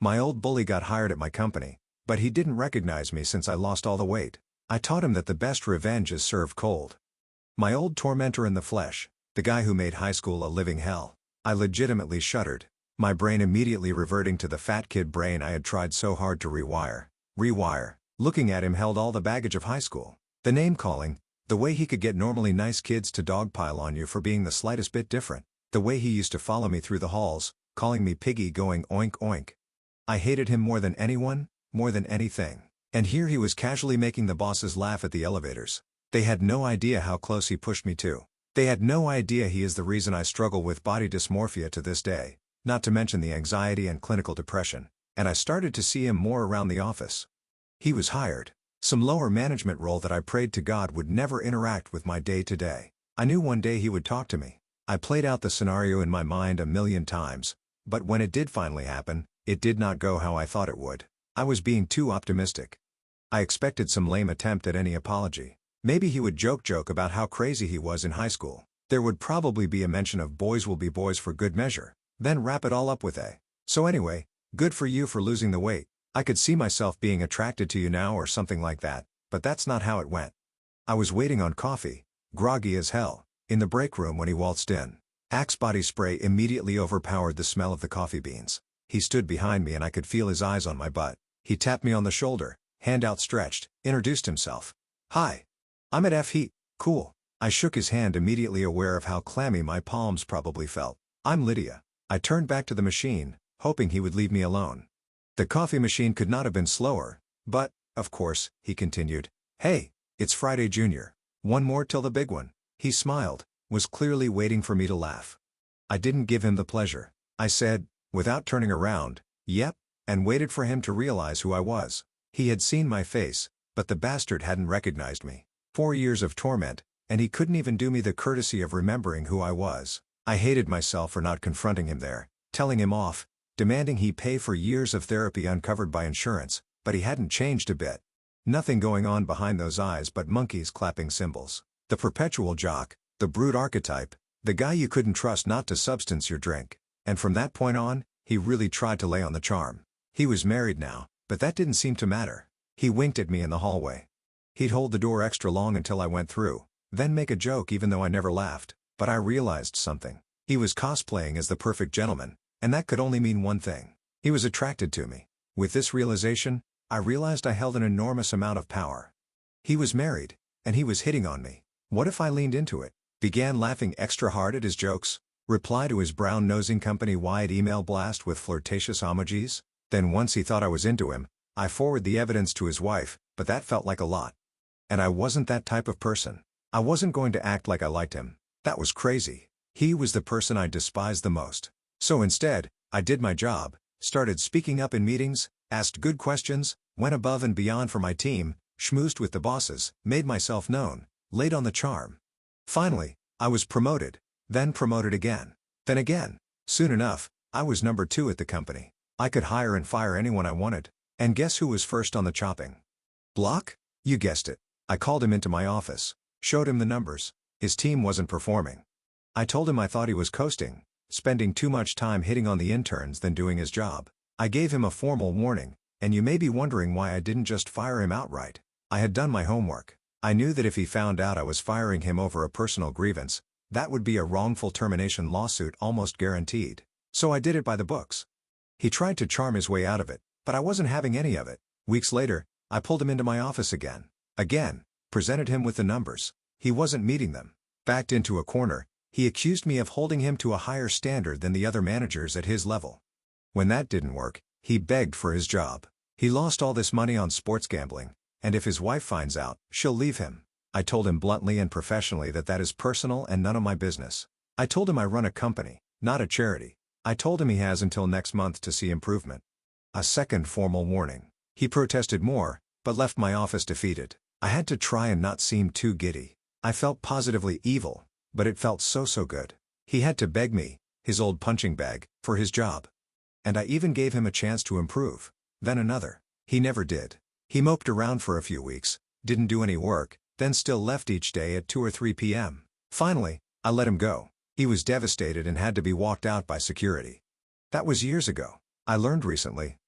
My old bully got hired at my company, but he didn't recognize me since I lost all the weight. I taught him that the best revenge is served cold. My old tormentor in the flesh, the guy who made high school a living hell. I legitimately shuddered, my brain immediately reverting to the fat kid brain I had tried so hard to rewire. Looking at him held all the baggage of high school. The name-calling, the way he could get normally nice kids to dogpile on you for being the slightest bit different, the way he used to follow me through the halls, calling me piggy going oink oink. I hated him more than anyone, more than anything. And here he was casually making the bosses laugh at the elevators. They had no idea how close he pushed me to. They had no idea he is the reason I struggle with body dysmorphia to this day, not to mention the anxiety and clinical depression, and I started to see him more around the office. He was hired. Some lower management role that I prayed to God would never interact with my day-to-day. I knew one day he would talk to me. I played out the scenario in my mind a million times, but when it did finally happen, it did not go how I thought it would. I was being too optimistic. I expected some lame attempt at any apology. Maybe he would joke about how crazy he was in high school. There would probably be a mention of boys will be boys for good measure, then wrap it all up with a, "So anyway, good for you for losing the weight. I could see myself being attracted to you now," or something like that, but that's not how it went. I was waiting on coffee, groggy as hell, in the break room when he waltzed in. Axe body spray immediately overpowered the smell of the coffee beans. He stood behind me and I could feel his eyes on my butt. He tapped me on the shoulder, hand outstretched, introduced himself. "Hi. I'm at F Heat, cool." I shook his hand, immediately aware of how clammy my palms probably felt. "I'm Lydia." I turned back to the machine, hoping he would leave me alone. The coffee machine could not have been slower, but, of course, he continued. "Hey, it's Friday, Junior. One more till the big one." He smiled, was clearly waiting for me to laugh. I didn't give him the pleasure. I said, without turning around, "Yep," and waited for him to realize who I was. He had seen my face, but the bastard hadn't recognized me. 4 years of torment, and he couldn't even do me the courtesy of remembering who I was. I hated myself for not confronting him there, telling him off, demanding he pay for years of therapy uncovered by insurance, but he hadn't changed a bit. Nothing going on behind those eyes but monkeys clapping cymbals. The perpetual jock, the brute archetype, the guy you couldn't trust not to substance your drink. And from that point on, he really tried to lay on the charm. He was married now, but that didn't seem to matter. He winked at me in the hallway. He'd hold the door extra long until I went through, then make a joke even though I never laughed. But I realized something. He was cosplaying as the perfect gentleman, and that could only mean one thing. He was attracted to me. With this realization, I realized I held an enormous amount of power. He was married, and he was hitting on me. What if I leaned into it? Began laughing extra hard at his jokes? Reply to his brown-nosing company-wide email blast with flirtatious emojis? Then once he thought I was into him, I forwarded the evidence to his wife, but that felt like a lot. And I wasn't that type of person. I wasn't going to act like I liked him. That was crazy. He was the person I despised the most. So instead, I did my job, started speaking up in meetings, asked good questions, went above and beyond for my team, schmoozed with the bosses, made myself known, laid on the charm. Finally, I was promoted, then promoted again, then again. Soon enough, I was number 2 at the company. I could hire and fire anyone I wanted. And guess who was first on the chopping block? You guessed it. I called him into my office, showed him the numbers. His team wasn't performing. I told him I thought he was coasting, spending too much time hitting on the interns than doing his job. I gave him a formal warning, and you may be wondering why I didn't just fire him outright. I had done my homework. I knew that if he found out I was firing him over a personal grievance, that would be a wrongful termination lawsuit almost guaranteed. So I did it by the books. He tried to charm his way out of it, but I wasn't having any of it. Weeks later, I pulled him into my office again, presented him with the numbers. He wasn't meeting them. Backed into a corner, he accused me of holding him to a higher standard than the other managers at his level. When that didn't work, he begged for his job. He lost all this money on sports gambling, and if his wife finds out, she'll leave him. I told him bluntly and professionally that that is personal and none of my business. I told him I run a company, not a charity. I told him he has until next month to see improvement. A second formal warning. He protested more, but left my office defeated. I had to try and not seem too giddy. I felt positively evil, but it felt so good. He had to beg me, his old punching bag, for his job. And I even gave him a chance to improve. Then another. He never did. He moped around for a few weeks, didn't do any work, then still left each day at 2 or 3 p.m. Finally, I let him go. He was devastated and had to be walked out by security. That was years ago. I learned recently,